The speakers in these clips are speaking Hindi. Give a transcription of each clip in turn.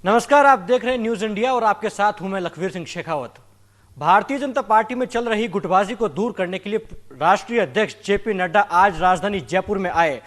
नमस्कार, आप देख रहे हैं न्यूज इंडिया और आपके साथ हूं मैं लखवीर सिंह शेखावत। भारतीय जनता पार्टी में चल रही गुटबाजी को दूर करने के लिए राष्ट्रीय अध्यक्ष जेपी नड्डा आज राजधानी जयपुर में आए,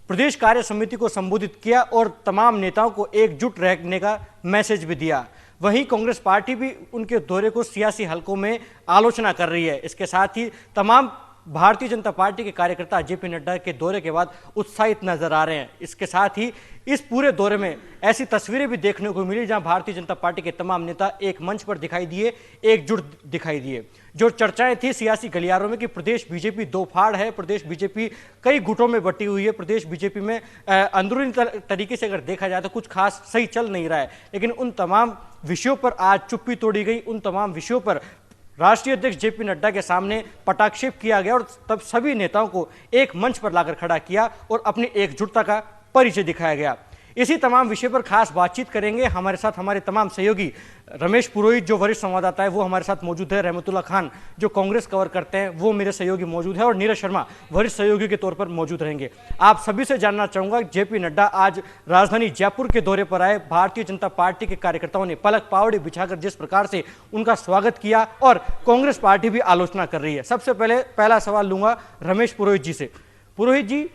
प्रदेश कार्य समिति को संबोधित किया और तमाम नेताओं को एकजुट रहने का मैसेज भी दिया। वहीं कांग्रेस पार्टी भी उनके दौरे को सियासी हलकों में आलोचना कर रही है। इसके साथ ही तमाम भारतीय जनता पार्टी के कार्यकर्ता जेपी नड्डा के दौरे के बाद उत्साहित नजर आ रहे हैं। इसके साथ ही इस पूरे दौरे में ऐसी तस्वीरें भी देखने को मिली जहां भारतीय जनता पार्टी के तमाम नेता एक मंच पर दिखाई दिए, एकजुट दिखाई दिए। जो चर्चाएं थी सियासी गलियारों में कि प्रदेश बीजेपी दो फाड़ है, प्रदेश बीजेपी कई गुटों में बटी हुई है, प्रदेश बीजेपी में अंदरूनी तरीके से अगर देखा जाए तो कुछ खास सही चल नहीं रहा है, लेकिन उन तमाम विषयों पर आज चुप्पी तोड़ी गई। उन तमाम विषयों पर राष्ट्रीय अध्यक्ष जेपी नड्डा के सामने पटाक्षेप किया गया और तब सभी नेताओं को एक मंच पर लाकर खड़ा किया और अपनी एकजुटता का परिचय दिखाया गया। इसी तमाम विषय पर खास बातचीत करेंगे। हमारे साथ हमारे तमाम सहयोगी रमेश पुरोहित जो वरिष्ठ संवाददाता है वो हमारे साथ मौजूद है, रहमतुल्लाह खान जो कांग्रेस कवर करते हैं वो मेरे सहयोगी मौजूद है और नीरज शर्मा वरिष्ठ सहयोगी के तौर पर मौजूद रहेंगे। आप सभी से जानना चाहूंगा, जेपी नड्डा आज राजधानी जयपुर के दौरे पर आए, भारतीय जनता पार्टी के कार्यकर्ताओं ने पलक पावड़ी बिछाकर जिस प्रकार से उनका स्वागत किया और कांग्रेस पार्टी भी आलोचना कर रही है। सबसे पहले पहला सवाल लूंगा रमेश पुरोहित जी से। पुरोहित जी,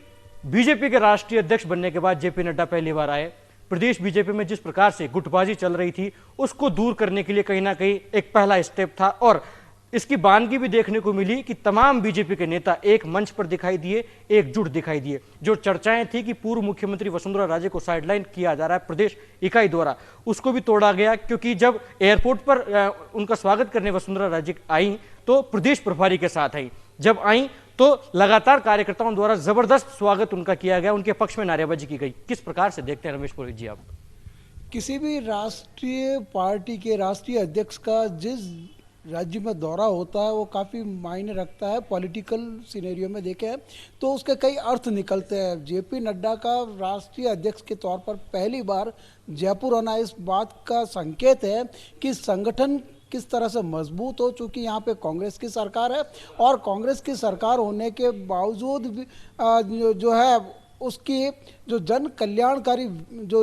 बीजेपी के राष्ट्रीय अध्यक्ष बनने के बाद जेपी नड्डा पहली बार आए, प्रदेश बीजेपी में जिस प्रकार से गुटबाजी चल रही थी उसको दूर करने के लिए कहीं ना कहीं एक पहला स्टेप था और इसकी बानगी भी देखने को मिली कि तमाम बीजेपी के नेता एक मंच पर दिखाई दिए, एकजुट दिखाई दिए। जो चर्चाएं थी कि पूर्व मुख्यमंत्री वसुंधरा राजे को साइडलाइन किया जा रहा है प्रदेश इकाई द्वारा, उसको भी तोड़ा गया, क्योंकि जब एयरपोर्ट पर उनका स्वागत करने वसुंधरा राजे आई तो प्रदेश प्रभारी के साथ आई, जब आई तो लगातार कार्यकर्ताओं द्वारा जबरदस्त स्वागत उनका किया गया, उनके पक्ष में नारेबाजी की गई। किस प्रकार से देखते हैं रमेश पुरोहित जी आप? किसी भी राष्ट्रीय पार्टी के राष्ट्रीय अध्यक्ष का जिस राज्य में दौरा होता है वो काफ़ी मायने रखता है। पॉलिटिकल सिनेरियो में देखें तो उसके कई अर्थ निकलते हैं। जेपी नड्डा का राष्ट्रीय अध्यक्ष के तौर पर पहली बार जयपुर आना इस बात का संकेत है कि संगठन किस तरह से मजबूत हो, चूँकि यहाँ पे कांग्रेस की सरकार है और कांग्रेस की सरकार होने के बावजूद भी जो है उसकी जो जन कल्याणकारी जो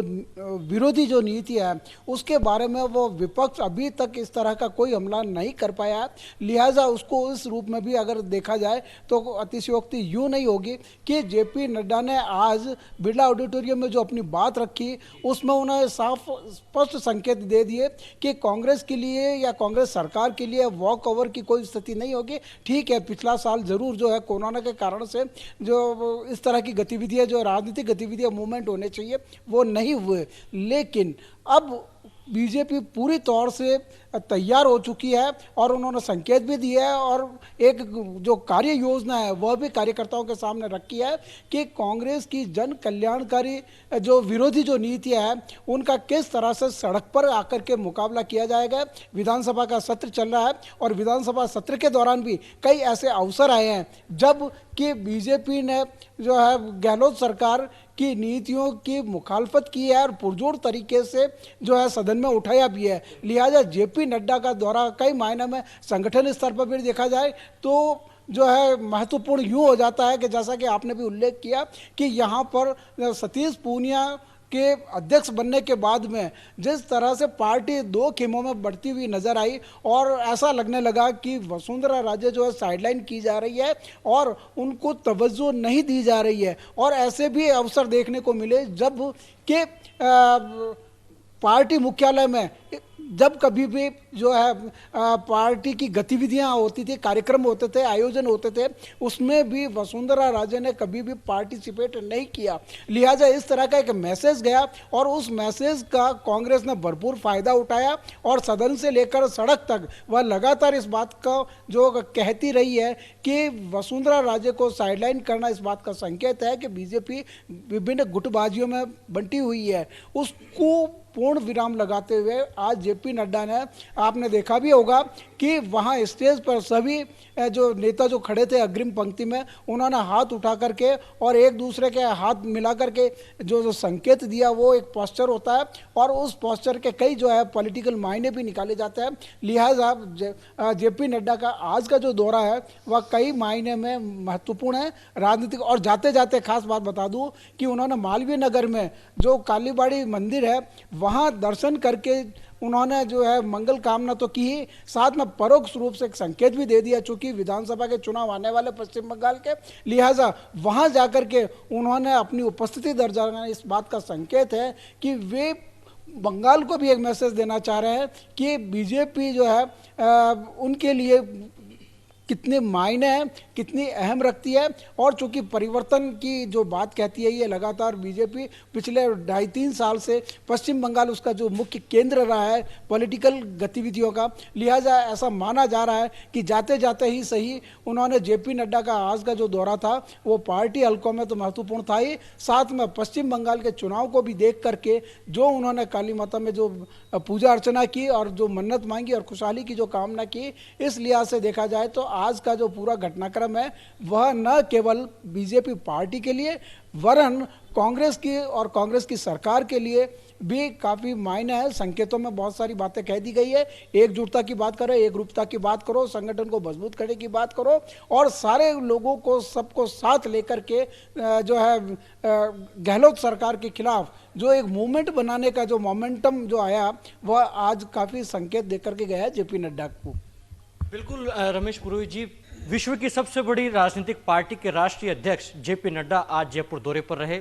विरोधी जो नीति है उसके बारे में वो विपक्ष अभी तक इस तरह का कोई हमला नहीं कर पाया है। लिहाजा उसको इस रूप में भी अगर देखा जाए तो अतिशयोक्ति यूँ नहीं होगी कि जेपी नड्डा ने आज बिरला ऑडिटोरियम में जो अपनी बात रखी उसमें उन्होंने साफ स्पष्ट संकेत दे दिए कि कांग्रेस के लिए या कांग्रेस सरकार के लिए वॉक ओवर की कोई स्थिति नहीं होगी। ठीक है, पिछला साल जरूर जो है कोरोना के कारण से जो इस तरह की गतिविधियाँ जो राजनीतिक गतिविधियाँ मूवमेंट होने चाहिए वो नहीं हुए, लेकिन अब बीजेपी पूरी तौर से तैयार हो चुकी है और उन्होंने संकेत भी दिया है और एक जो कार्य योजना है वह भी कार्यकर्ताओं के सामने रखी है कि कांग्रेस की जन कल्याणकारी जो विरोधी जो नीतियां हैं उनका किस तरह से सड़क पर आकर के मुकाबला किया जाएगा। विधानसभा का सत्र चल रहा है और विधानसभा सत्र के दौरान भी कई ऐसे अवसर आए हैं जब कि बीजेपी ने जो है गहलोत सरकार की नीतियों की मुखालफत की है और पुरजोर तरीके से जो है सदन में उठाया भी है। लिहाजा जेपी नड्डा का दौरा कई मायने में संगठन स्तर पर भी देखा जाए तो जो है महत्वपूर्ण यूँ हो जाता है कि जैसा कि आपने भी उल्लेख किया कि यहाँ पर सतीश पूनिया के अध्यक्ष बनने के बाद में जिस तरह से पार्टी दो खेमों में बढ़ती हुई नजर आई और ऐसा लगने लगा कि वसुंधरा राजे जो है साइडलाइन की जा रही है और उनको तवज्जो नहीं दी जा रही है। और ऐसे भी अवसर देखने को मिले जब कि पार्टी मुख्यालय में जब कभी भी जो है पार्टी की गतिविधियां होती थी, कार्यक्रम होते थे, आयोजन होते थे, उसमें भी वसुंधरा राजे ने कभी भी पार्टिसिपेट नहीं किया। लिहाजा इस तरह का एक मैसेज गया और उस मैसेज का कांग्रेस ने भरपूर फायदा उठाया और सदन से लेकर सड़क तक वह लगातार इस बात का जो कहती रही है कि वसुंधरा राजे को साइडलाइन करना इस बात का संकेत है कि बीजेपी विभिन्न गुटबाजियों में बंटी हुई है। उसको पूर्ण विराम लगाते हुए आज जेपी नड्डा ने, आपने देखा भी होगा कि वहाँ स्टेज पर सभी जो नेता जो खड़े थे अग्रिम पंक्ति में उन्होंने हाथ उठा करके और एक दूसरे के हाथ मिला करके जो संकेत दिया वो एक पोस्चर होता है और उस पोस्चर के कई जो है पॉलिटिकल मायने भी निकाले जाते हैं। लिहाजा जेपी नड्डा का आज का जो दौरा है वह कई मायने में महत्वपूर्ण है राजनीतिक। और जाते जाते खास बात बता दूं कि उन्होंने मालवीय नगर में जो कालीबाड़ी मंदिर है वहाँ दर्शन करके उन्होंने जो है मंगल कामना तो की ही, साथ में परोक्ष रूप से एक संकेत भी दे दिया, चूंकि विधानसभा के चुनाव आने वाले पश्चिम बंगाल के, लिहाजा वहाँ जाकर के उन्होंने अपनी उपस्थिति दर्शाना, इस बात का संकेत है कि वे बंगाल को भी एक मैसेज देना चाह रहे हैं कि बीजेपी जो है उनके लिए कितने मायने हैं, कितनी अहम रखती है। और चूंकि परिवर्तन की जो बात कहती है, ये लगातार बीजेपी पिछले 2.5-3 साल से पश्चिम बंगाल उसका जो मुख्य केंद्र रहा है पॉलिटिकल गतिविधियों का, लिहाजा ऐसा माना जा रहा है कि जाते जाते ही सही उन्होंने जेपी नड्डा का आज का जो दौरा था वो पार्टी हल्कों में तो महत्वपूर्ण था ही, साथ में पश्चिम बंगाल के चुनाव को भी देख करके जो उन्होंने काली माता में जो पूजा अर्चना की और जो मन्नत मांगी और खुशहाली की जो कामना की, इस लिहाज से देखा जाए तो आज का जो पूरा घटनाक्रम है वह न केवल बीजेपी पार्टी के लिए वरन कांग्रेस की और कांग्रेस की सरकार के लिए भी काफ़ी मायने है। संकेतों में बहुत सारी बातें कह दी गई है, एकजुटता की बात करो, एकरूपता की बात करो, संगठन को मजबूत करने की बात करो और सारे लोगों को सबको साथ लेकर के जो है गहलोत सरकार के खिलाफ जो एक मूवमेंट बनाने का जो मोमेंटम जो आया वह आज काफ़ी संकेत देकर के गया है जेपी नड्डा को। बिल्कुल रमेश पुरोहित जी, विश्व की सबसे बड़ी राजनीतिक पार्टी के राष्ट्रीय अध्यक्ष जेपी नड्डा आज जयपुर दौरे पर रहे।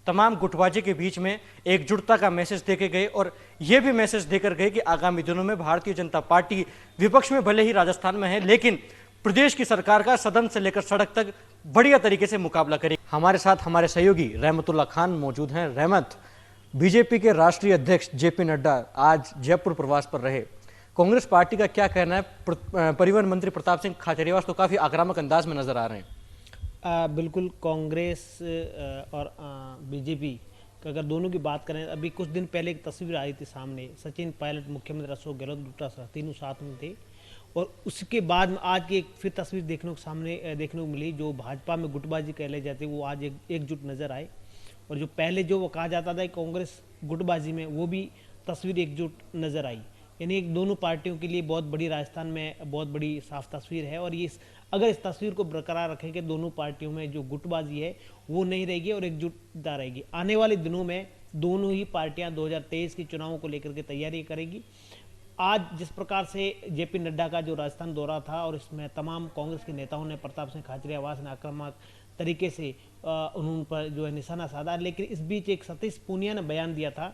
तमाम गुटबाजी के बीच में एकजुटता का मैसेज देके गए और यह भी मैसेज देकर गए कि आगामी दिनों में भारतीय जनता पार्टी विपक्ष में भले ही राजस्थान में है लेकिन प्रदेश की सरकार का सदन से लेकर सड़क तक बढ़िया तरीके से मुकाबला करेगी। हमारे साथ हमारे सहयोगी रहमतुल्लाह खान मौजूद हैं। रहमत, बीजेपी के राष्ट्रीय अध्यक्ष जेपी नड्डा आज जयपुर प्रवास पर रहे, कांग्रेस पार्टी का क्या कहना है? परिवहन मंत्री प्रताप सिंह खाचरियावास तो काफी आक्रामक अंदाज में नजर आ रहे हैं। बिल्कुल, कांग्रेस और बीजेपी का अगर दोनों की बात करें, अभी कुछ दिन पहले एक तस्वीर आई थी सामने, सचिन पायलट, मुख्यमंत्री अशोक गहलोत, डॉक्टर तीनों साथ में थे और उसके बाद में आज की एक फिर तस्वीर देखने को मिली जो भाजपा में गुटबाजी कहले जाती है वो आज एकजुट नजर आए और जो पहले जो वो कहा जाता था कांग्रेस गुटबाजी में, वो भी तस्वीर एकजुट नजर आई। यानी एक दोनों पार्टियों के लिए बहुत बड़ी राजस्थान में बहुत बड़ी साफ तस्वीर है और ये अगर इस तस्वीर को बरकरार रखें कि दोनों पार्टियों में जो गुटबाजी है वो नहीं रहेगी और एकजुटता रहेगी। आने वाले दिनों में दोनों ही पार्टियां 2023 के चुनावों को लेकर के तैयारी करेगी। आज जिस प्रकार से जेपी नड्डा का जो राजस्थान दौरा था और इसमें तमाम कांग्रेस के नेताओं ने, प्रताप सिंह खाचरियावास ने आक्रामक तरीके से उन्होंने पर जो है निशाना साधा, लेकिन इस बीच एक सतीश पूनिया ने बयान दिया था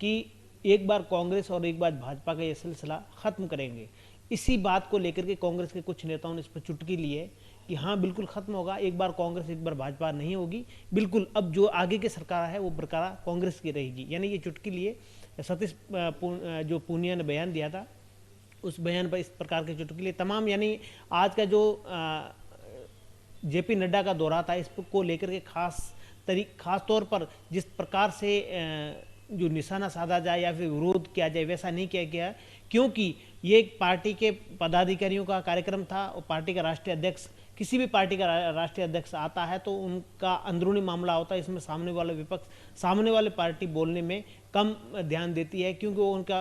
कि एक बार कांग्रेस और एक बार भाजपा का ये सिलसिला खत्म करेंगे। इसी बात को लेकर के कांग्रेस के कुछ नेताओं ने इस पर चुटकी ली है कि हाँ बिल्कुल खत्म होगा, एक बार कांग्रेस एक बार भाजपा नहीं होगी, बिल्कुल अब जो आगे की सरकार है वो बरकरार कांग्रेस की रहेगी। यानी ये चुटकी लिए सतीश जो पूनिया ने बयान दिया था उस बयान पर इस प्रकार के चुटकी लिए तमाम, यानी आज का जो जेपी नड्डा का दौरा था इसको लेकर के खास तौर पर जिस प्रकार से जो निशाना साधा जाए या फिर विरोध किया जाए वैसा नहीं किया गया, क्योंकि ये एक पार्टी के पदाधिकारियों का कार्यक्रम था और पार्टी का राष्ट्रीय अध्यक्ष, किसी भी पार्टी का राष्ट्रीय अध्यक्ष आता है तो उनका अंदरूनी मामला होता है। इसमें सामने वाले विपक्ष, सामने वाले पार्टी बोलने में कम ध्यान देती है क्योंकि वो उनका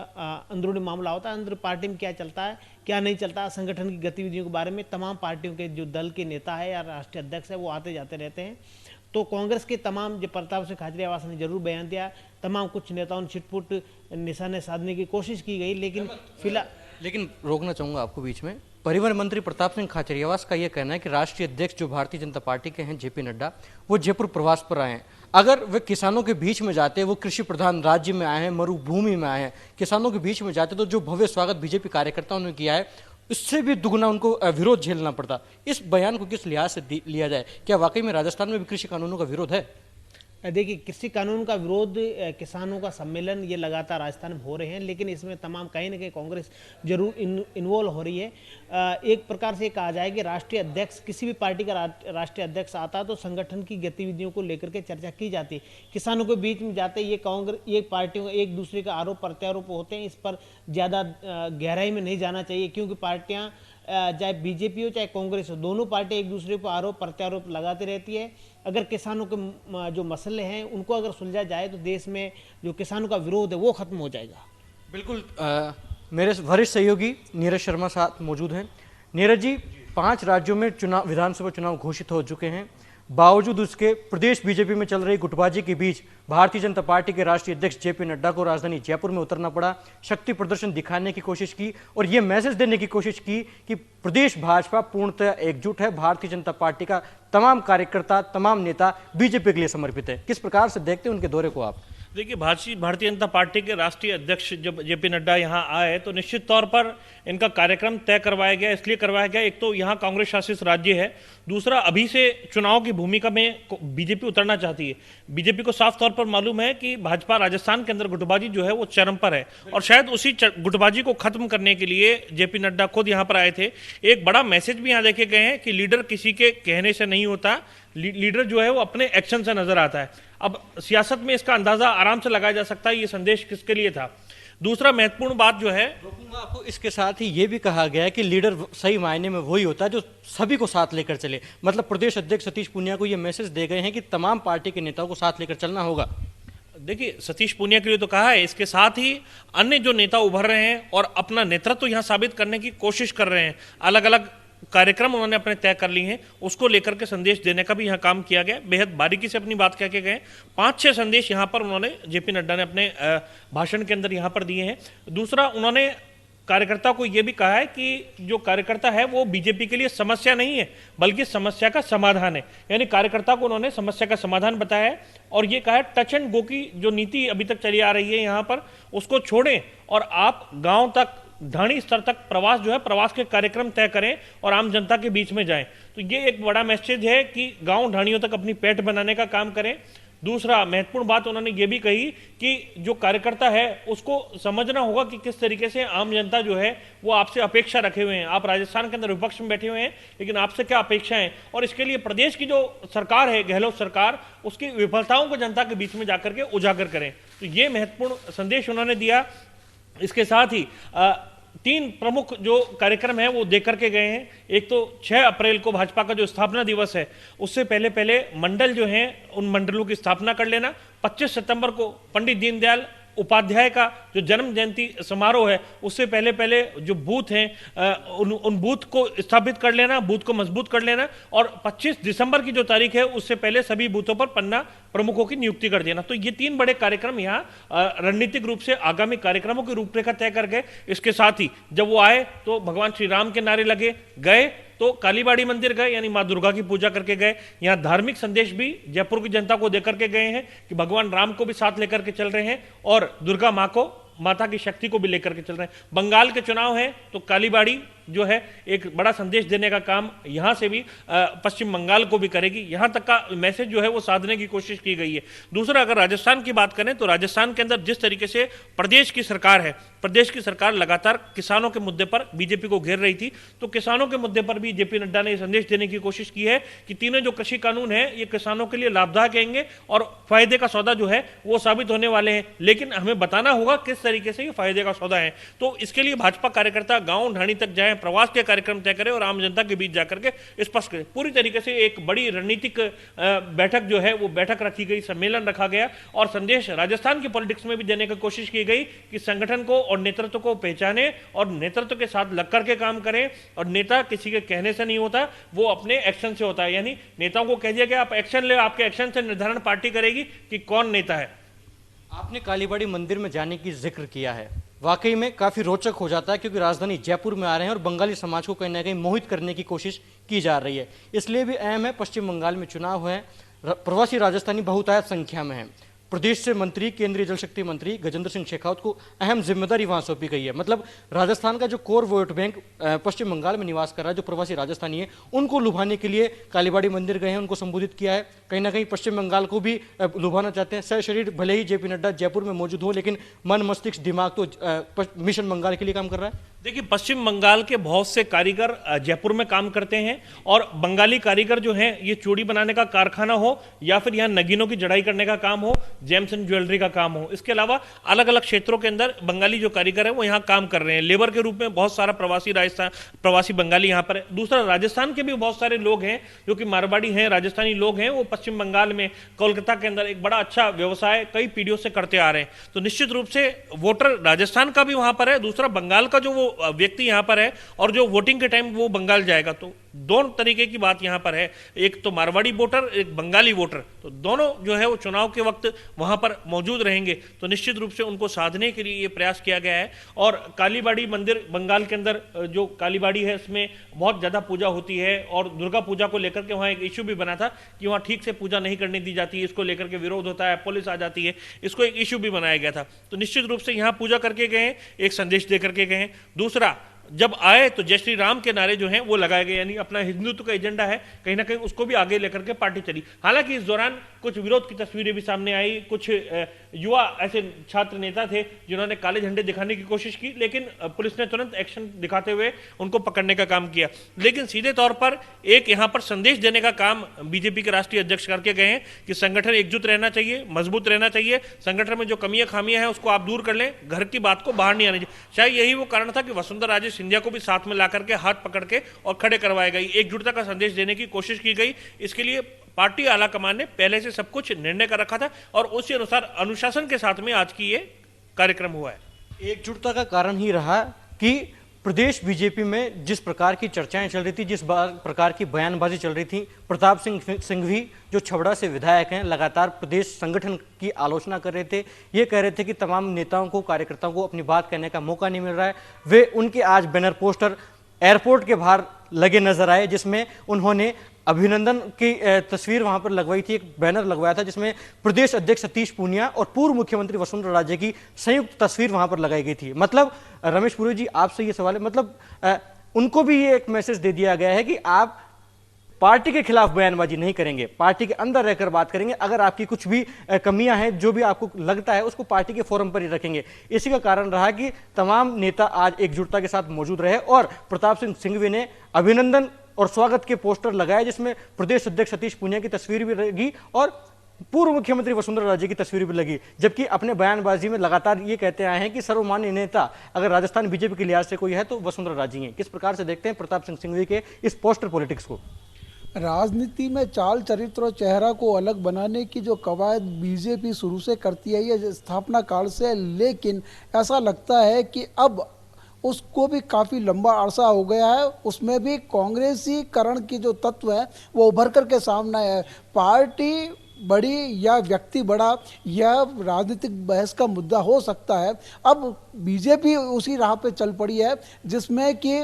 अंदरूनी मामला होता है। अंदर पार्टी में क्या चलता है क्या नहीं चलता, संगठन की गतिविधियों के बारे में तमाम पार्टियों के जो दल के नेता है या राष्ट्रीय अध्यक्ष है वो आते जाते रहते हैं। तो कांग्रेस के तमाम जो प्रताप सिंह खाचरियावास ने जरूर बयान दिया, तमाम कुछ नेताओं ने छिटपुट निशाने साधने की कोशिश की गई, लेकिन रोकना चाहूंगा आपको बीच में। परिवहन मंत्री प्रताप सिंह खाचरियावास का यह कहना है कि राष्ट्रीय अध्यक्ष जो भारतीय जनता पार्टी के हैं जेपी नड्डा, वो जयपुर प्रवास पर आए हैं। अगर वे किसानों के बीच में जाते, वो कृषि प्रधान राज्य में आए हैं, मरुभूमि में आए हैं, किसानों के बीच में जाते तो जो भव्य स्वागत बीजेपी कार्यकर्ताओं ने किया है इससे भी दुगना उनको विरोध झेलना पड़ता। इस बयान को किस लिहाज से लिया जाए? क्या वाकई में राजस्थान में भी कृषि कानूनों का विरोध है? देखिए, कृषि कानून का विरोध, किसानों का सम्मेलन ये लगातार राजस्थान में हो रहे हैं, लेकिन इसमें तमाम कहीं ना कहीं कांग्रेस जरूर इन्वॉल्व हो रही है। एक प्रकार से कहा जाए कि राष्ट्रीय अध्यक्ष, किसी भी पार्टी का राष्ट्रीय अध्यक्ष आता तो संगठन की गतिविधियों को लेकर के चर्चा की जाती है। किसानों के बीच में जाते ये पार्टियों का एक दूसरे का आरोप प्रत्यारोप होते हैं, इस पर ज़्यादा गहराई में नहीं जाना चाहिए क्योंकि पार्टियाँ चाहे बीजेपी हो चाहे कांग्रेस हो, दोनों पार्टी एक दूसरे पर आरोप प्रत्यारोप लगाती रहती है। अगर किसानों के जो मसले हैं उनको अगर सुलझा जाए तो देश में जो किसानों का विरोध है वो खत्म हो जाएगा। बिल्कुल। मेरे वरिष्ठ सहयोगी नीरज शर्मा साथ मौजूद हैं। नीरज जी, 5 राज्यों में विधानसभा चुनाव घोषित हो चुके हैं। बावजूद उसके प्रदेश बीजेपी में चल रही गुटबाजी के बीच भारतीय जनता पार्टी के राष्ट्रीय अध्यक्ष जेपी नड्डा को राजधानी जयपुर में उतरना पड़ा, शक्ति प्रदर्शन दिखाने की कोशिश की और यह मैसेज देने की कोशिश की कि प्रदेश भाजपा पूर्णतः एकजुट है, भारतीय जनता पार्टी का तमाम कार्यकर्ता, तमाम नेता बीजेपी के लिए समर्पित है। किस प्रकार से देखते हैं उनके दौरे को आप? देखिए, भारतीय जनता पार्टी के राष्ट्रीय अध्यक्ष जब जेपी नड्डा यहाँ आए तो निश्चित तौर पर इनका कार्यक्रम तय करवाया गया। इसलिए करवाया गया, एक तो यहाँ कांग्रेस शासित राज्य है, दूसरा अभी से चुनाव की भूमिका में बीजेपी उतरना चाहती है। बीजेपी को साफ तौर पर मालूम है कि भाजपा राजस्थान के अंदर गुटबाजी जो है वो चरम पर है और शायद उसी गुटबाजी को खत्म करने के लिए जेपी नड्डा खुद यहाँ पर आए थे। एक बड़ा मैसेज भी यहाँ देखे गए हैं कि लीडर किसी के कहने से नहीं होता, लीडर जो है वो अपने एक्शन से नजर आता है। अब सियासत में इसका अंदाजा आराम से लगाया जा सकता है ये संदेश किसके लिए था। दूसरा महत्वपूर्ण बात जो है, रोकूंगा आपको, इसके साथ ही ये भी कहा गया है कि लीडर सही मायने में वही होता है जो सभी को साथ लेकर चले। मतलब प्रदेश अध्यक्ष सतीश पूनिया को ये मैसेज दे गए हैं कि तमाम पार्टी के नेताओं को साथ लेकर चलना होगा। देखिए, सतीश पूनिया के लिए तो कहा है, इसके साथ ही अन्य जो नेता उभर रहे हैं और अपना नेतृत्व यहाँ साबित करने की कोशिश कर रहे हैं, अलग अलग कार्यक्रम उन्होंने अपने तय कर लिए हैं, उसको लेकर के संदेश देने का भी यहाँ काम किया गया। बेहद बारीकी से अपनी बात कह के गए। 5-6 संदेश यहाँ पर उन्होंने, जेपी नड्डा ने अपने भाषण के अंदर यहाँ पर दिए हैं। दूसरा, उन्होंने कार्यकर्ता को यह भी कहा है कि जो कार्यकर्ता है वो बीजेपी के लिए समस्या नहीं है बल्कि समस्या का समाधान है। यानी कार्यकर्ता को उन्होंने समस्या का समाधान बताया है और ये कहा है टच एंड गो की जो नीति अभी तक चली आ रही है यहाँ पर, उसको छोड़ें और आप गांव तक, ढाणी स्तर तक प्रवास जो है, प्रवास के कार्यक्रम तय करें और आम जनता के बीच में जाएं। तो ये एक बड़ा मैसेज है कि गांव ढाणियों तक अपनी पेट बनाने का काम करें। दूसरा महत्वपूर्ण बात उन्होंने ये भी कही कि जो कार्यकर्ता है उसको समझना होगा कि किस तरीके से आम जनता जो है वो आपसे अपेक्षा रखे हुए हैं। आप राजस्थान के अंदर विपक्ष में बैठे हुए हैं, लेकिन आपसे क्या अपेक्षा है, और इसके लिए प्रदेश की जो सरकार है, गहलोत सरकार, उसकी विफलताओं को जनता के बीच में जाकर के उजागर करें। तो ये महत्वपूर्ण संदेश उन्होंने दिया। इसके साथ ही 3 प्रमुख जो कार्यक्रम है वो दे करके गए हैं। एक तो 6 अप्रैल को भाजपा का जो स्थापना दिवस है उससे पहले पहले मंडल जो हैं उन मंडलों की स्थापना कर लेना। 25 सितंबर को पंडित दीनदयाल उपाध्याय का जो जन्म जयंती समारोह है उससे पहले पहले जो बूथ हैं उन बूथ को स्थापित कर लेना, बूथ को मजबूत कर लेना, और 25 दिसंबर की जो तारीख है उससे पहले सभी बूथों पर पन्ना प्रमुखों की नियुक्ति कर देना। तो ये 3 बड़े कार्यक्रम यहाँ रणनीतिक रूप से आगामी कार्यक्रमों की रूपरेखा तय कर गए। इसके साथ ही जब वो आए तो भगवान श्री राम के नारे लगे, गए तो कालीबाड़ी मंदिर गए, यानी मां दुर्गा की पूजा करके गए। यहाँ धार्मिक संदेश भी जयपुर की जनता को देकर के गए हैं कि भगवान राम को भी साथ लेकर के चल रहे हैं और दुर्गा माँ को, माता की शक्ति को भी लेकर के चल रहे हैं। बंगाल के चुनाव हैं तो कालीबाड़ी जो है एक बड़ा संदेश देने का काम यहां से भी पश्चिम बंगाल को भी करेगी। यहां तक का मैसेज जो है वो साधने की कोशिश की गई है। दूसरा, अगर राजस्थान की बात करें तो राजस्थान के अंदर जिस तरीके से प्रदेश की सरकार है, प्रदेश की सरकार लगातार किसानों के मुद्दे पर बीजेपी को घेर रही थी, तो किसानों के मुद्दे पर भी जेपी नड्डा ने संदेश देने की कोशिश की है कि तीनों जो कृषि कानून है ये किसानों के लिए लाभदायक रहेंगे और फायदे का सौदा जो है वो साबित होने वाले हैं, लेकिन हमें बताना होगा किस तरीके से ये फायदे का सौदा है। तो इसके लिए भाजपा कार्यकर्ता गांव ढाणी तक जाएं, प्रवास के कार्यक्रम तय करें और आम जनता के बीच जाकर के स्पष्ट करें। पूरी तरीके से एक बड़ी रणनीतिक बैठक जो है वो बैठक रखी गई, सम्मेलन रखा गया और संदेश राजस्थान की पॉलिटिक्स में भी देने की कोशिश की गई कि संगठन को और नेतृत्व को पहचाने और नेतृत्व के साथ लग करके काम करें। और नेता किसी के कहने से नहीं होता, वो अपने एक्शन से होता है। यानी नेताओं को कह दिया गया आप एक्शन ले, आपके एक्शन से निर्धारण पार्टी करेगी कि कौन नेता है। आपने कालीबाड़ी मंदिर में जाने की जिक्र किया है, वाकई में काफी रोचक हो जाता है क्योंकि राजधानी जयपुर में आ रहे हैं और बंगाली समाज को कहीं ना कहीं मोहित करने की कोशिश की जा रही है। इसलिए भी अहम है, पश्चिम बंगाल में चुनाव है, प्रवासी राजस्थानी बहुतायत संख्या में है। प्रदेश से मंत्री, केंद्रीय जल शक्ति मंत्री गजेंद्र सिंह शेखावत को अहम जिम्मेदारी वहां सौंपी गई है। मतलब राजस्थान का जो कोर वोट बैंक पश्चिम बंगाल में निवास कर रहा है, जो प्रवासी राजस्थानी है, उनको लुभाने के लिए कालीबाड़ी मंदिर गए हैं, उनको संबोधित किया है। कहीं ना कहीं पश्चिम बंगाल को भी लुभाना चाहते हैं। सर शरीर भले ही जेपी नड्डा जयपुर में मौजूद हो, लेकिन मन मस्तिष्क दिमाग तो मिशन बंगाल के लिए काम कर रहा है। देखिए, पश्चिम बंगाल के बहुत से कारीगर जयपुर में काम करते हैं और बंगाली कारीगर जो हैं ये चूड़ी बनाने का कारखाना हो या फिर यहाँ नगीनों की जड़ाई करने का काम हो, जेम्स एंड ज्वेलरी का काम हो, इसके अलावा अलग अलग क्षेत्रों के अंदर बंगाली जो कारीगर है वो यहाँ काम कर रहे हैं। लेबर के रूप में बहुत सारा प्रवासी बंगाली यहाँ पर है। दूसरा, राजस्थान के भी बहुत सारे लोग हैं जो कि मारवाड़ी हैं, राजस्थानी लोग हैं, वो पश्चिम बंगाल में कोलकाता के अंदर एक बड़ा अच्छा व्यवसाय कई पीढ़ियों से करते आ रहे हैं। तो निश्चित रूप से वोटर राजस्थान का भी वहां पर है, दूसरा बंगाल का जो वो व्यक्ति यहाँ पर है और जो वोटिंग के टाइम वो बंगाल जाएगा। तो दोनों तरीके की बात यहाँ पर है, एक तो मारवाड़ी वोटर, एक बंगाली वोटर, तो दोनों जो है वो चुनाव के वक्त वहाँ पर मौजूद रहेंगे। तो निश्चित रूप से उनको साधने के लिए ये प्रयास किया गया है। और कालीबाड़ी मंदिर, बंगाल के अंदर जो कालीबाड़ी है इसमें बहुत ज़्यादा पूजा होती है और दुर्गा पूजा को लेकर के वहाँ एक इश्यू भी बना था कि वहाँ ठीक से पूजा नहीं करने दी जाती है, इसको लेकर के विरोध होता है, पुलिस आ जाती है, इसको एक इश्यू भी बनाया गया था। तो निश्चित रूप से यहाँ पूजा करके गए हैं, एक संदेश दे करके गए हैं। दूसरा, जब आए तो जय श्री राम के नारे जो हैं वो लगाए गए, यानी अपना हिंदुत्व का एजेंडा है कहीं ना कहीं उसको भी आगे लेकर के पार्टी चली। हालांकि इस दौरान कुछ विरोध की तस्वीरें भी सामने आई, कुछ युवा ऐसे छात्र नेता थे जिन्होंने काले झंडे दिखाने की कोशिश की, लेकिन पुलिस ने तुरंत एक्शन दिखाते हुए उनको पकड़ने का काम किया। लेकिन सीधे तौर पर एक यहाँ पर संदेश देने का काम बीजेपी के राष्ट्रीय अध्यक्ष करके गए हैं कि संगठन एकजुट रहना चाहिए, मजबूत रहना चाहिए, संगठन में जो कमियां खामियां हैं उसको आप दूर कर लें, घर की बात को बाहर नहीं आने चाहिए। शायद यही वो कारण था कि वसुंधरा राजे सिंधिया को भी साथ में ला करके हाथ पकड़ के और खड़े करवाए गई, एकजुटता का संदेश देने की कोशिश की गई। इसके लिए पार्टी आला कमान ने पहले से सब कुछ निर्णय कर रखा था और उसी अनुसार अनुशासन के साथ में आज की ये कार्यक्रम हुआ है। एकजुटता का कारण ही रहा कि प्रदेश बीजेपी में जिस प्रकार की चर्चाएं चल रही थी, जिस प्रकार की बयानबाजी चल रही थी, प्रताप सिंह सिंघवी जो छबड़ा से विधायक हैं लगातार प्रदेश संगठन की आलोचना कर रहे थे, ये कह रहे थे कि तमाम नेताओं को, कार्यकर्ताओं को अपनी बात कहने का मौका नहीं मिल रहा है। वे उनके आज बैनर पोस्टर एयरपोर्ट के बाहर लगे नजर आए, जिसमें उन्होंने अभिनंदन की तस्वीर वहां पर लगवाई थी, एक बैनर लगवाया था जिसमें प्रदेश अध्यक्ष सतीश पूनिया और पूर्व मुख्यमंत्री वसुंधरा राजे की संयुक्त तस्वीर वहां पर लगाई गई थी। मतलब रमेश पुरी जी, आपसे ये सवाल है, मतलब उनको भी ये एक मैसेज दे दिया गया है कि आप पार्टी के खिलाफ बयानबाजी नहीं करेंगे, पार्टी के अंदर रहकर बात करेंगे, अगर आपकी कुछ भी कमियां हैं, जो भी आपको लगता है उसको पार्टी के फोरम पर ही रखेंगे। इसी का कारण रहा कि तमाम नेता आज एकजुटता के साथ मौजूद रहे और प्रताप सिंह सिंघवी ने अभिनंदन और स्वागत के पोस्टर लगाए, जिसमें प्रदेश अध्यक्ष सतीश पूनिया की तस्वीर भी लगी और पूर्व मुख्यमंत्री वसुंधरा राजे की तस्वीर भी लगी। जबकि अपने बयानबाजी में लगातार ये कहते आए हैं कि सर्वमान्य नेता अगर राजस्थान बीजेपी के लिहाज से कोई है तो वसुंधरा राजे हैं। किस प्रकार से देखते हैं प्रताप सिंह सिंघवी के इस पोस्टर पॉलिटिक्स को? राजनीति में चाल, चरित्र और चेहरा को अलग बनाने की जो कवायद बीजेपी शुरू से करती है, ये स्थापना काल से, लेकिन ऐसा लगता है कि अब उसको भी काफ़ी लंबा अरसा हो गया है, उसमें भी कांग्रेसीकरण की जो तत्व है वो उभर कर के सामने है। पार्टी बड़ी या व्यक्ति बड़ा, यह राजनीतिक बहस का मुद्दा हो सकता है। अब बीजेपी उसी राह पे चल पड़ी है जिसमें कि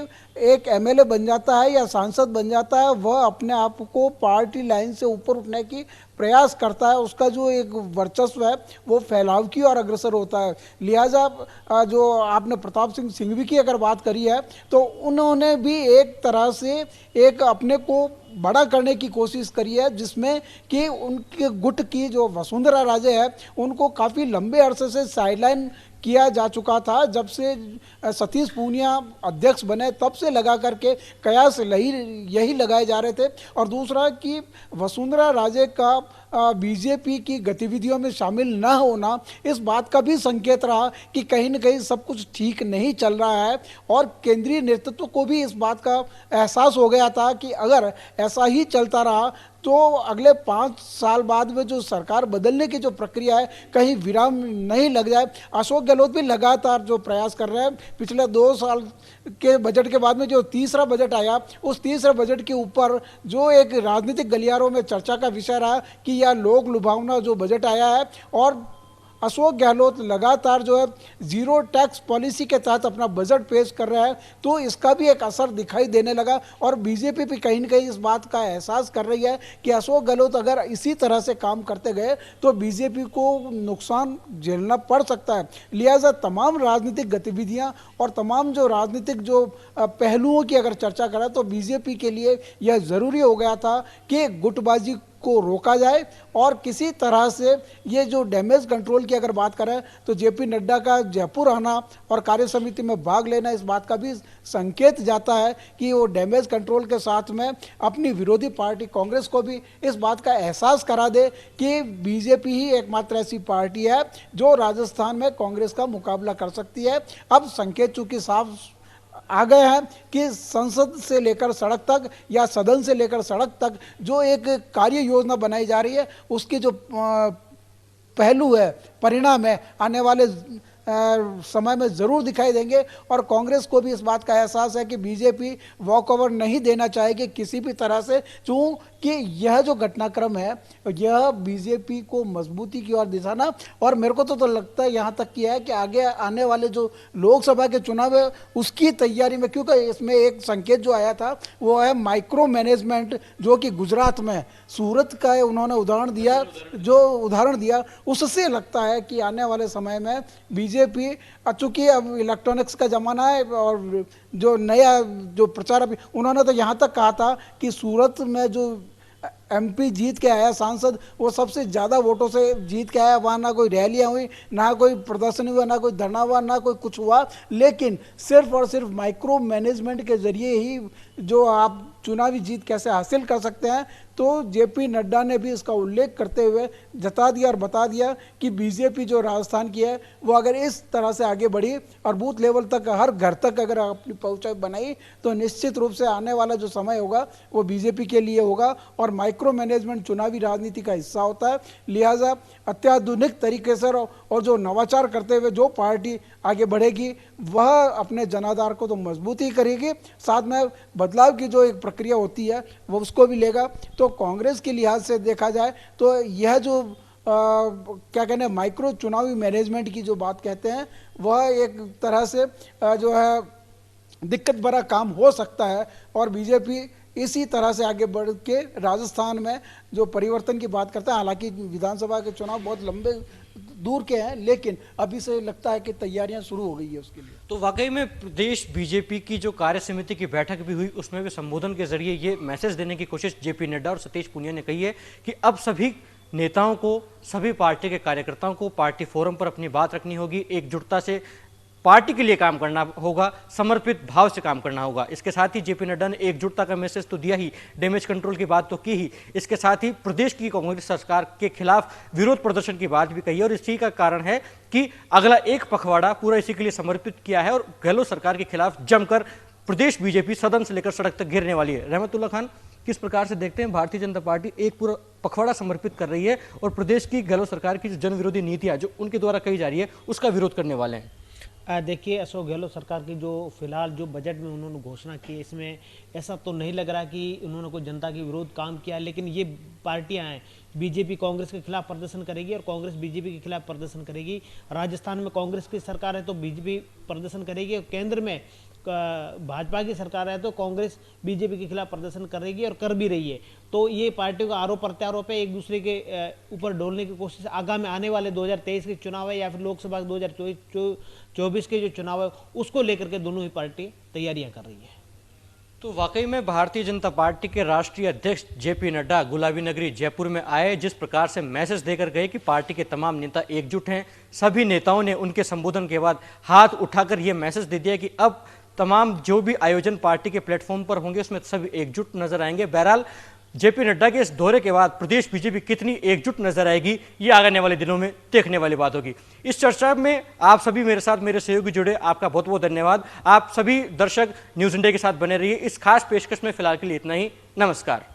एक एमएलए बन जाता है या सांसद बन जाता है, वह अपने आप को पार्टी लाइन से ऊपर उठने की प्रयास करता है, उसका जो एक वर्चस्व है वो फैलाव की और अग्रसर होता है। लिहाजा जो आपने प्रताप सिंह सिंघवी की अगर बात करी है तो उन्होंने भी एक तरह से एक अपने को बड़ा करने की कोशिश करी है, जिसमें कि उनके गुट की जो वसुंधरा राजे है उनको काफ़ी लंबे अरसे से साइडलाइन किया जा चुका था। जब से सतीश पूनिया अध्यक्ष बने तब से लगा करके कयास यही लगाए जा रहे थे। और दूसरा कि वसुंधरा राजे का बीजेपी की गतिविधियों में शामिल न होना इस बात का भी संकेत रहा कि कहीं न कहीं सब कुछ ठीक नहीं चल रहा है। और केंद्रीय नेतृत्व को भी इस बात का एहसास हो गया था कि अगर ऐसा ही चलता रहा तो अगले 5 साल बाद में जो सरकार बदलने की जो प्रक्रिया है कहीं विराम नहीं लग जाए। अशोक गहलोत भी लगातार जो प्रयास कर रहे हैं, पिछले 2 साल के बजट के बाद में जो तीसरा बजट आया, उस तीसरे बजट के ऊपर जो एक राजनीतिक गलियारों में चर्चा का विषय रहा कि यह लोक लुभावना जो बजट आया है, और अशोक गहलोत लगातार जो है जीरो टैक्स पॉलिसी के तहत अपना बजट पेश कर रहा है, तो इसका भी एक असर दिखाई देने लगा। और बीजेपी भी कहीं न कहीं इस बात का एहसास कर रही है कि अशोक गहलोत अगर इसी तरह से काम करते गए तो बीजेपी को नुकसान झेलना पड़ सकता है। लिहाजा तमाम राजनीतिक गतिविधियां और तमाम जो राजनीतिक जो पहलुओं की अगर चर्चा करें तो बीजेपी के लिए यह ज़रूरी हो गया था कि गुटबाजी को रोका जाए और किसी तरह से ये जो डैमेज कंट्रोल की अगर बात करें तो जेपी नड्डा का जयपुर आना और कार्य समिति में भाग लेना इस बात का भी संकेत जाता है कि वो डैमेज कंट्रोल के साथ में अपनी विरोधी पार्टी कांग्रेस को भी इस बात का एहसास करा दे कि बीजेपी ही एकमात्र ऐसी पार्टी है जो राजस्थान में कांग्रेस का मुकाबला कर सकती है। अब संकेत चूंकि साफ आ गए हैं कि संसद से लेकर सड़क तक या सदन से लेकर सड़क तक जो एक कार्य योजना बनाई जा रही है उसकी जो पहलू है, परिणाम है, आने वाले समय में ज़रूर दिखाई देंगे। और कांग्रेस को भी इस बात का एहसास है कि बीजेपी वॉक ओवर नहीं देना चाहेगी किसी भी तरह से, क्योंकि यह जो घटनाक्रम है यह बीजेपी को मजबूती की ओर दिशाना, और मेरे को तो लगता है यहाँ तक किया है कि आगे आने वाले जो लोकसभा के चुनाव है उसकी तैयारी में, क्योंकि इसमें एक संकेत जो आया था वो है माइक्रो मैनेजमेंट, जो कि गुजरात में सूरत का उन्होंने उदाहरण दिया, उससे लगता है कि आने वाले समय में बीजेपी, चूंकि अब इलेक्ट्रॉनिक्स का ज़माना है और जो नया जो प्रचार, उन्होंने तो यहाँ तक कहा था कि सूरत में जो एमपी जीत के आया सांसद, वो सबसे ज़्यादा वोटों से जीत के आया। वहाँ ना कोई रैलियाँ हुई, ना कोई प्रदर्शन हुआ, ना कोई धरना हुआ, ना कोई कुछ हुआ, लेकिन सिर्फ और सिर्फ माइक्रो मैनेजमेंट के ज़रिए ही जो आप चुनावी जीत कैसे हासिल कर सकते हैं। तो जेपी नड्डा ने भी इसका उल्लेख करते हुए जता दिया और बता दिया कि बीजेपी जो राजस्थान की है वो अगर इस तरह से आगे बढ़ी और बूथ लेवल तक, हर घर तक अगर अपनी पहुंच बनाई, तो निश्चित रूप से आने वाला जो समय होगा वो बीजेपी के लिए होगा। और माइक्रो मैनेजमेंट चुनावी राजनीति का हिस्सा होता है, लिहाजा अत्याधुनिक तरीके से और जो नवाचार करते हुए जो पार्टी आगे बढ़ेगी वह अपने जनाधार को तो मजबूती करेगी, साथ में बदलाव की जो एक प्रक्रिया होती है वो उसको भी लेगा। तो कांग्रेस के लिहाज से देखा जाए तो यह जो क्या कहते हैं माइक्रो चुनावी मैनेजमेंट की जो बात कहते हैं वह एक तरह से जो है दिक्कत भरा काम हो सकता है। और बीजेपी इसी तरह से आगे बढ़ के राजस्थान में जो परिवर्तन की बात करता है, हालांकि विधानसभा के चुनाव बहुत लंबे दूर के हैं, लेकिन अभी से लगता है कि तैयारियां शुरू हो गई है उसके लिए। तो वाकई में प्रदेश बीजेपी की जो कार्य समिति की बैठक भी हुई उसमें भी संबोधन के जरिए ये मैसेज देने की कोशिश जेपी नड्डा और सतीश पूनिया ने कही है कि अब सभी नेताओं को, सभी पार्टी के कार्यकर्ताओं को पार्टी फोरम पर अपनी बात रखनी होगी, एकजुटता से पार्टी के लिए काम करना होगा, समर्पित भाव से काम करना होगा। इसके साथ ही जेपी नड्डा ने एकजुटता का मैसेज तो दिया ही, डैमेज कंट्रोल की बात तो की ही, इसके साथ ही प्रदेश की कांग्रेस सरकार के खिलाफ विरोध प्रदर्शन की बात भी कही। और इसी का कारण है कि अगला एक पखवाड़ा पूरा इसी के लिए समर्पित किया है और गहलोत सरकार के खिलाफ जमकर प्रदेश बीजेपी सदन से लेकर सड़क तक गिरने वाली है। रहमतुल्लाह खान, किस प्रकार से देखते हैं भारतीय जनता पार्टी एक पूरा पखवाड़ा समर्पित कर रही है और प्रदेश की गहलोत सरकार की जो जन विरोधी नीतियां जो उनके द्वारा कही जा रही है उसका विरोध करने वाले हैं? देखिए, अशोक गहलोत सरकार की जो फिलहाल जो बजट में उन्होंने घोषणा की, इसमें ऐसा तो नहीं लग रहा कि उन्होंने कोई जनता के विरोध काम किया, लेकिन ये पार्टियां हैं, बीजेपी कांग्रेस के खिलाफ प्रदर्शन करेगी और कांग्रेस बीजेपी के खिलाफ प्रदर्शन करेगी। राजस्थान में कांग्रेस की सरकार है तो बीजेपी प्रदर्शन करेगी, और केंद्र में भाजपा की सरकार है तो कांग्रेस बीजेपी के खिलाफ प्रदर्शन करेगी और कर भी रही है। तो ये पार्टियों का आरोप प्रत्यारोप है, एक दूसरे के ऊपर डोलने की कोशिश। आगामी आने वाले 2023 के चुनाव है या फिर लोकसभा 2024 के जो चुनाव है उसको लेकर के दोनों ही पार्टी तैयारियां कर रही है। तो वाकई में भारतीय जनता पार्टी के राष्ट्रीय अध्यक्ष जेपी नड्डा गुलाबी नगरी जयपुर में आए, जिस प्रकार से मैसेज देकर गए कि पार्टी के तमाम नेता एकजुट हैं, सभी नेताओं ने उनके संबोधन के बाद हाथ उठाकर यह मैसेज दे दिया कि अब तमाम जो भी आयोजन पार्टी के प्लेटफॉर्म पर होंगे उसमें सभी एकजुट नजर आएंगे। बहरहाल जेपी नड्डा के इस दौरे के बाद प्रदेश बीजेपी कितनी एकजुट नजर आएगी ये आने वाले दिनों में देखने वाली बात होगी। इस चर्चा में आप सभी मेरे साथ, मेरे सहयोगी जुड़े, आपका बहुत बहुत धन्यवाद। आप सभी दर्शक न्यूज़ इंडिया के साथ बने रहिए। इस खास पेशकश में फिलहाल के लिए इतना ही। नमस्कार।